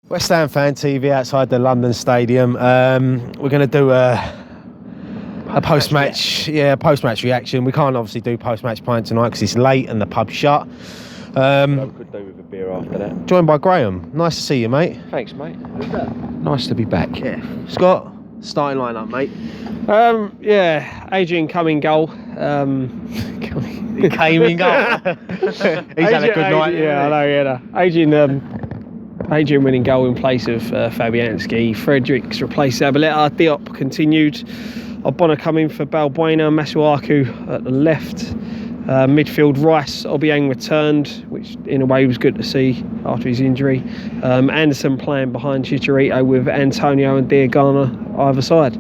West Ham Fan TV outside the London Stadium. We're going to do a post-match, post-match reaction. We can't obviously do post-match pint tonight because it's late and the pub's shut. I could do with a beer after that. Joined by Graham. Nice to see you, mate. Thanks, mate. Nice to be back. Yeah. Scott, starting lineup, mate. Adrian come in goal. He came in goal. He's had a good night. Yeah, I know. Adrian winning goal in place of Fabianski. Fredericks replaced Zabaleta. Diop continued. Obona coming for Balbuena. Masuaku at the left. Midfield, Rice, Obiang returned, which in a way was good to see after his injury. Anderson playing behind Chicharito with Antonio and Diagana either side.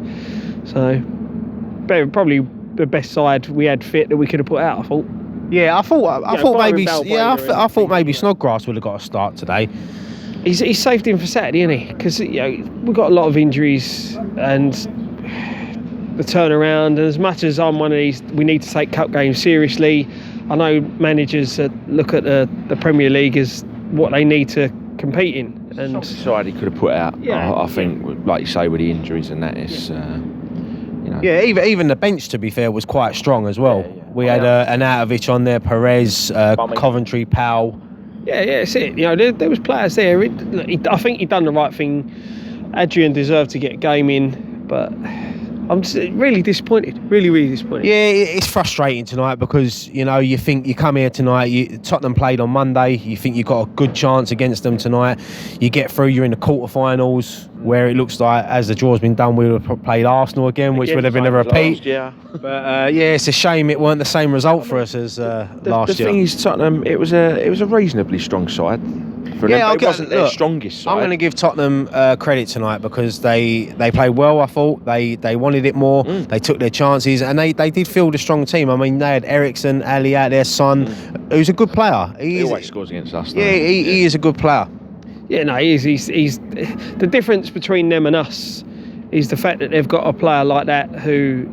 So, probably the best side we had fit that we could have put out, I thought. Yeah, I thought maybe Snodgrass would have got a start today. He's saved him for Saturday, isn't he? Because we've got a lot of injuries and the turnaround. And as much as I'm one of these, we need to take cup games seriously. I know managers look at the Premier League as what they need to compete in. And side he could have put out. Yeah. I think, like you say, with the injuries and that, it's Yeah, even the bench, to be fair, was quite strong as well. Yeah. We had an Arnautovic on there, Perez, Coventry, Powell. Yeah, that's it. There was players there. I think he'd done the right thing. Adrian deserved to get a game in, but I'm just really disappointed. Really disappointed. Yeah, it's frustrating tonight because, you think you come here tonight, Tottenham played on Monday, you think you've got a good chance against them tonight. You get through, you're in the quarterfinals where it looks like, as the draw's been done, we would have played Arsenal again, which would have been a repeat. But it's a shame it weren't the same result for us as last year. The thing is, Tottenham, it was a reasonably strong side. It wasn't their strongest side. I'm going to give Tottenham credit tonight because they played well. I thought they wanted it more. They took their chances and they did field a strong team. I mean, they had Eriksen, Ali out there, Son, who's a good player. He always scores against us. Yeah, he is a good player. Yeah, no, he is. He's the difference between them and us is the fact that they've got a player like that who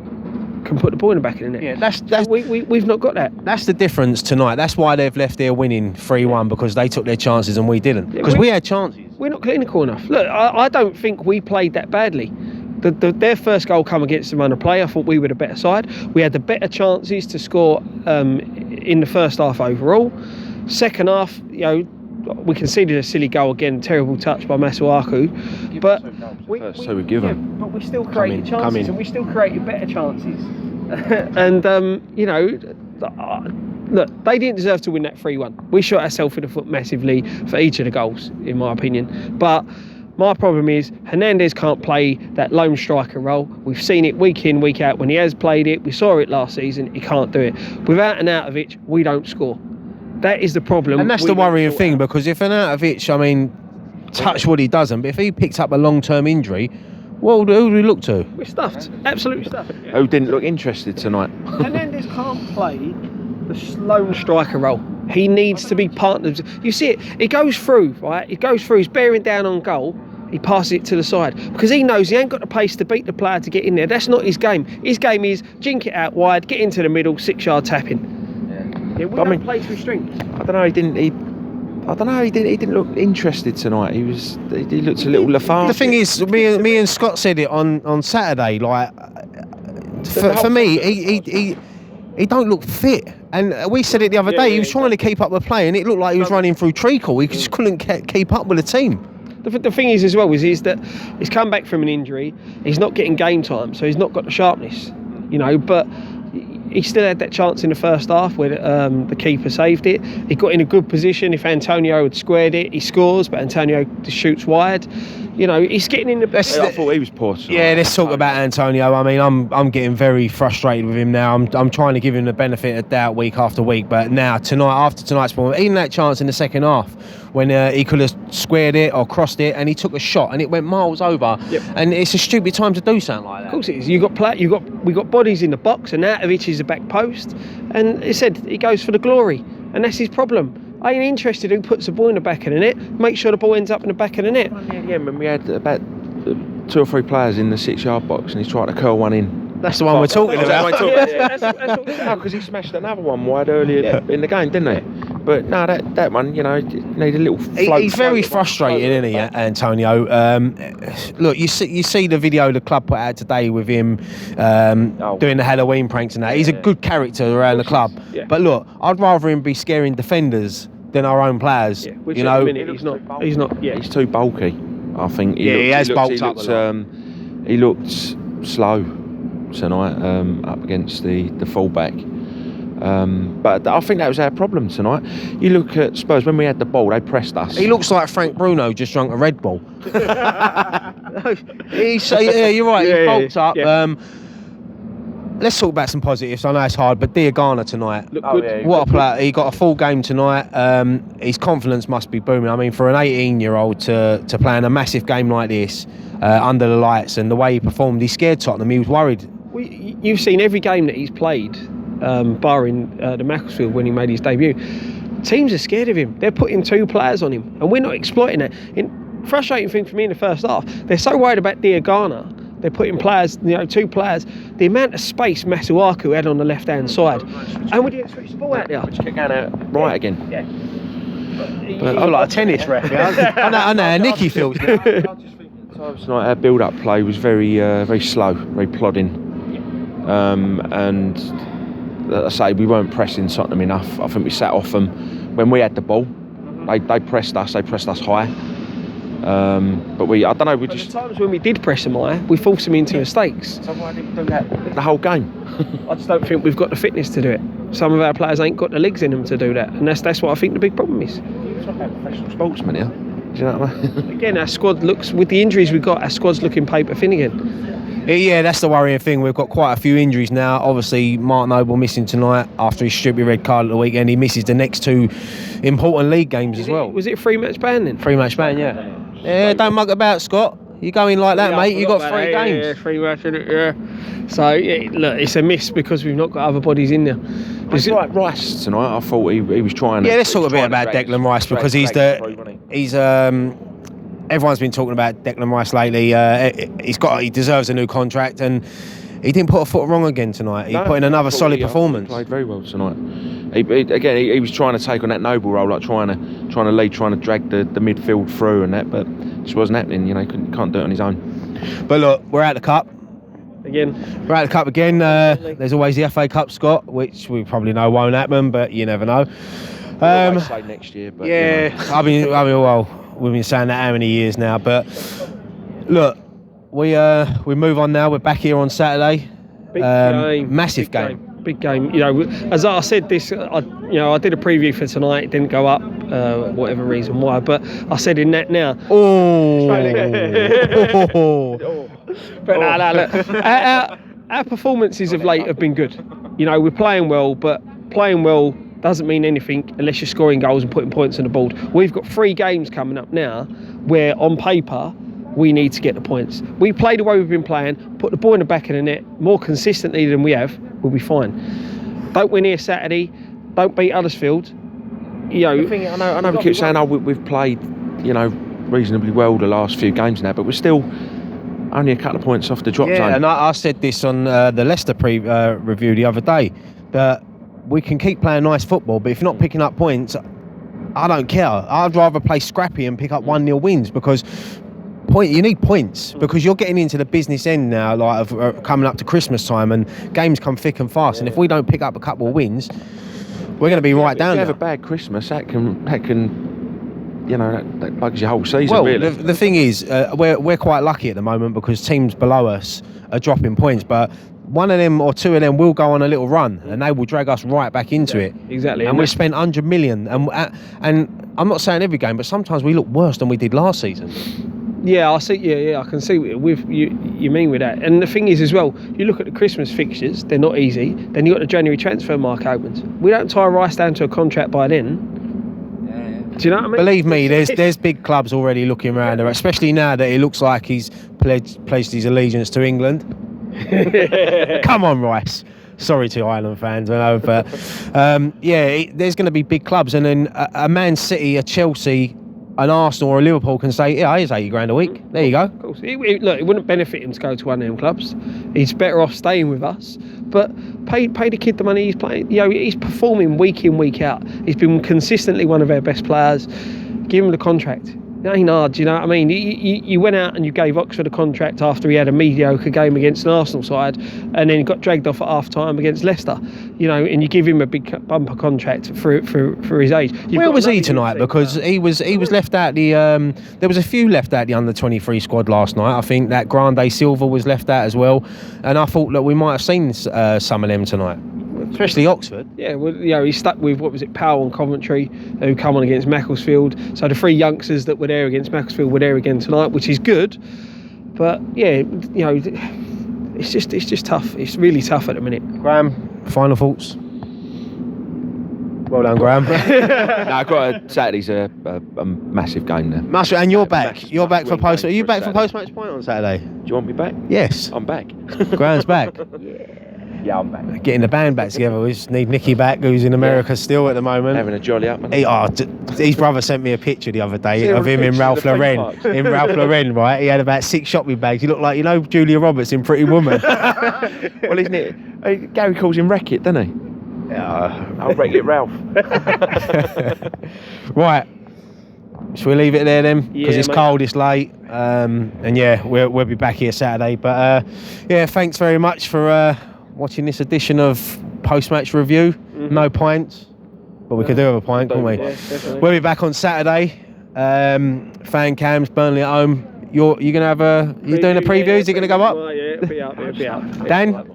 can put the ball in the back of the net. Yeah, we've not got that. That's the difference tonight. That's why they've left there winning 3-1 because they took their chances and we didn't. Because we had chances. We're not clinical enough. Look, I don't think we played that badly. Their first goal come against them under play. I thought we were the better side. We had the better chances to score in the first half overall. Second half, we conceded a silly goal again, terrible touch by Masuaku. But we give them. But we still created chances, and we still created better chances. And look, they didn't deserve to win that 3-1. We shot ourselves in the foot massively for each of the goals, in my opinion. But my problem is Hernandez can't play that lone striker role. We've seen it week in, week out. When he has played it, we saw it last season. He can't do it. Without Arnautovic, we don't score. That is the problem. And that's the worrying thing, because if Arnautovic, touch wood, he doesn't, but if he picked up a long-term injury, who do we look to? We're stuffed. Absolutely stuffed. Who didn't look interested tonight? Hernandez can't play the lone striker role. He needs to be partnered. You see it. It goes through, right? It goes through. He's bearing down on goal. He passes it to the side because he knows he ain't got the pace to beat the player to get in there. That's not his game. His game is jink it out wide, get into the middle, 6-yard tapping. Yeah, we don't play to his strengths. I don't know. He didn't look interested tonight. He looked a little lethargic. The thing is, me and Scott said it on Saturday. Like, for me, he don't look fit. And we said it the other day. He was trying to keep up the play, and it looked like he was running through treacle. He just couldn't keep up with the team. The thing is as well is that he's come back from an injury. He's not getting game time, so he's not got the sharpness. But he still had that chance in the first half where the keeper saved it. He got in a good position. If Antonio had squared it, he scores, but Antonio just shoots wide. He's getting in the... I thought he was poor tonight. Yeah, let's talk about Antonio. I mean, I'm getting very frustrated with him now. I'm trying to give him the benefit of doubt week after week, but now, after tonight's performance, even that chance in the second half, when he could have squared it or crossed it, and he took a shot and it went miles over. Yep. And it's a stupid time to do something like that. Of course it is. We got bodies in the box, and Arnautovic is the back post, and he said he goes for the glory, and that's his problem. I ain't interested who puts the ball in the back of the net. Make sure the ball ends up in the back of the net. Yeah, when we had about 2 or 3 players in the 6-yard box, and he's trying to curl one in. That's the one we're talking about. Because he smashed another one wide earlier in the game, didn't he? But no, that one, you know, need a little. He's very frustrated, isn't he, Antonio? Look, you see the video the club put out today with him doing the Halloween pranks and that. He's a good character around the club. Yeah. But look, I'd rather him be scaring defenders than our own players. Yeah, which you at know, the minute he's not. Yeah, He's too bulky. I think. He has bulked up a lot. He looked slow tonight up against the fullback. But I think that was our problem tonight. You look at Spurs, when we had the ball, they pressed us. he looks like Frank Bruno just drunk a Red Bull. You're right. He's bulked up. Yeah. Let's talk about some positives. I know it's hard, but Diagana tonight. Look good. yeah, What a player. He got a full game tonight. His confidence must be booming. I mean, for an 18-year-old to play in a massive game like this under the lights, and the way he performed, he scared Tottenham. He was worried. You've seen every game that he's played, barring the Macclesfield when he made his debut. Teams are scared of him. They're putting 2 players on him, and we're not exploiting it. Frustrating thing for me in the first half, they're so worried about Diagana. They're putting players, 2 players. The amount of space Masuaku had on the left-hand side, and we didn't switch the ball out there. Which kept going out right again. Yeah. I feel like a tennis ref. I know how Nicky feels. I just think at times tonight our build-up play was very slow, very plodding. And as I say, we weren't pressing Tottenham enough. I think we sat off them. When we had the ball, they pressed us high. But I don't know, But the times when we did press them high, we forced them into mistakes. So why didn't we do that the whole game? I just don't think we've got the fitness to do it. Some of our players ain't got the legs in them to do that, and that's what I think the big problem is. You're talking about professional sportsmen here. Do you know what I mean? Again, our squad looks, with the injuries we've got, our squad's looking paper thin again. Yeah, that's the worrying thing. We've got quite a few injuries now. Obviously, Mark Noble missing tonight after his stupid red card at the weekend. He misses the next 2 important league games as well. Was it a 3-match ban then? 3-match ban, yeah. Yeah, don't mug about, Scott. You go in like that, mate. You got 3 games. Yeah, 3 match in it, yeah. So, look, it's a miss because we've not got other bodies in there. It's like Rice tonight. I thought he was trying to... Yeah, let's talk a bit about Declan Rice because he's everyone's been talking about Declan Rice lately. He deserves a new contract, and he didn't put a foot wrong again tonight. He put in another solid performance. He played very well tonight. He was trying to take on that Noble role, like trying to lead, trying to drag the midfield through and that, but it just wasn't happening. He can't do it on his own. But look, we're at the cup. Again. We're at the cup again. There's always the FA Cup, Scott, which we probably know won't happen, but you never know. I'd say next year, but yeah, we've been saying that how many years now, but look, we move on now. We're back here on Saturday. Big game. Massive game. Big game. As I said this, I did a preview for tonight. It didn't go up, whatever reason why. But I said in that now. But no, look. Our performances of late have been good. We're playing well, but playing well doesn't mean anything unless you're scoring goals and putting points on the board. We've got 3 games coming up now where on paper we need to get the points. We play the way we've been playing, put the ball in the back of the net more consistently than we have, we'll be fine. Don't win here Saturday, don't beat Huddersfield. The thing, I know we keep saying, we've played, reasonably well the last few games now, but we're still only a couple of points off the drop zone. Yeah, and I said this on the Leicester review the other day, that we can keep playing nice football, but if you're not picking up points, I don't care. I'd rather play scrappy and pick up 1-0 wins, because you need points, because you're getting into the business end now, like of coming up to Christmas time, and games come thick and fast. And if we don't pick up a couple of wins, we're going to be right down there. If you have a bad Christmas, that can that bugs your whole season. Well, really. the thing is, we're quite lucky at the moment because teams below us are dropping points, but one of them or 2 of them will go on a little run and they will drag us right back into it. Exactly. And we've spent 100 million, and I'm not saying every game, but sometimes we look worse than we did last season. Yeah, I see. Yeah, I can see what you mean with that. And the thing is as well, you look at the Christmas fixtures; they're not easy. Then you got the January transfer market opens. We don't tie Rice down to a contract by then. Do you know what I mean? Believe me, there's big clubs already looking around there, especially now that it looks like he's placed his allegiance to England. Come on, Rice. Sorry to Ireland fans, I know, but there's going to be big clubs, and then a Man City, a Chelsea, an Arsenal or a Liverpool can say, yeah, here's $80,000 a week. There you go. Of course. It wouldn't benefit him to go to one of them clubs. He's better off staying with us. but pay the kid the money he's playing. You know, he's performing week in, week out. He's been consistently one of our best players. Give him the contract. It ain't hard, you know what I mean? You went out and you gave Oxford a contract after he had a mediocre game against an Arsenal side, and then he got dragged off at half time against Leicester, you know, and you give him a big bumper contract for his age. Where was he tonight? Because he was left out the there was a few left out the under-23 squad last night. I think that Grande Silva was left out as well, and I thought that we might have seen some of them tonight, especially Oxford. Yeah, well, you know, he's stuck with, what was it, Powell and Coventry, who come on against Macclesfield. So the 3 youngsters that were there against Macclesfield were there again tonight, which is good. But yeah, you know, it's just tough. It's really tough at the minute. Graham, final thoughts? Well done, Graham. Saturday's a massive game there. And you're back. You're back for post. Are you back for Saturday. post-match point on Saturday? Do you want me back? Yes. I'm back. Graham's back. Yeah, I'm back. Getting the band back together. We just need Nicky back, who's in America still at the moment. Having a jolly up, man. His brother sent me a picture the other day of him in pictures Ralph of the theme Lauren. parks. In Ralph Lauren, right? He had about 6 shopping bags. He looked like, you know, Julia Roberts in Pretty Woman. Well, isn't it? Gary calls him Wreck-It, doesn't he? Yeah. I'll Wreck-It Ralph. Right. Shall we leave it there then? Because Yeah, it's mate. cold, it's late, and yeah, we'll be back here Saturday. But yeah, thanks very much for watching this edition of post-match review. No pints, but we could do have a pint, couldn't we? Yeah, definitely. We'll be back on Saturday. Fan cams, Burnley at home. You're gonna have you're doing a preview. Is it gonna go up? Yeah, it'll be up. It'll be up. Dan?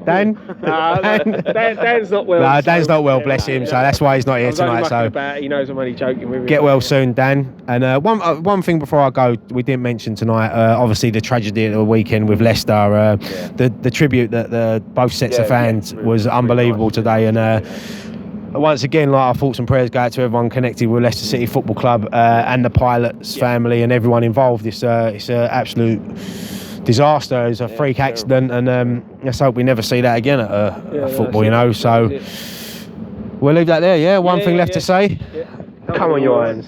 Dan? Dan's not well. No, Dan's so- not well, bless him. So that's why he's not I here was only tonight. mucking So about. He knows I'm only joking with him. get well soon, Dan. And one thing before I go, we didn't mention tonight. Obviously, the tragedy of the weekend with Leicester. The tribute that both sets of fans was unbelievable today. And once again, like, our thoughts and prayers go out to everyone connected with Leicester City Football Club and the pilots' family and everyone involved. It's an absolute disaster. It's a freak accident, and let's hope we never see that again at a football. You know, so we'll leave that there. Yeah, one thing left to say. Come on, your hands.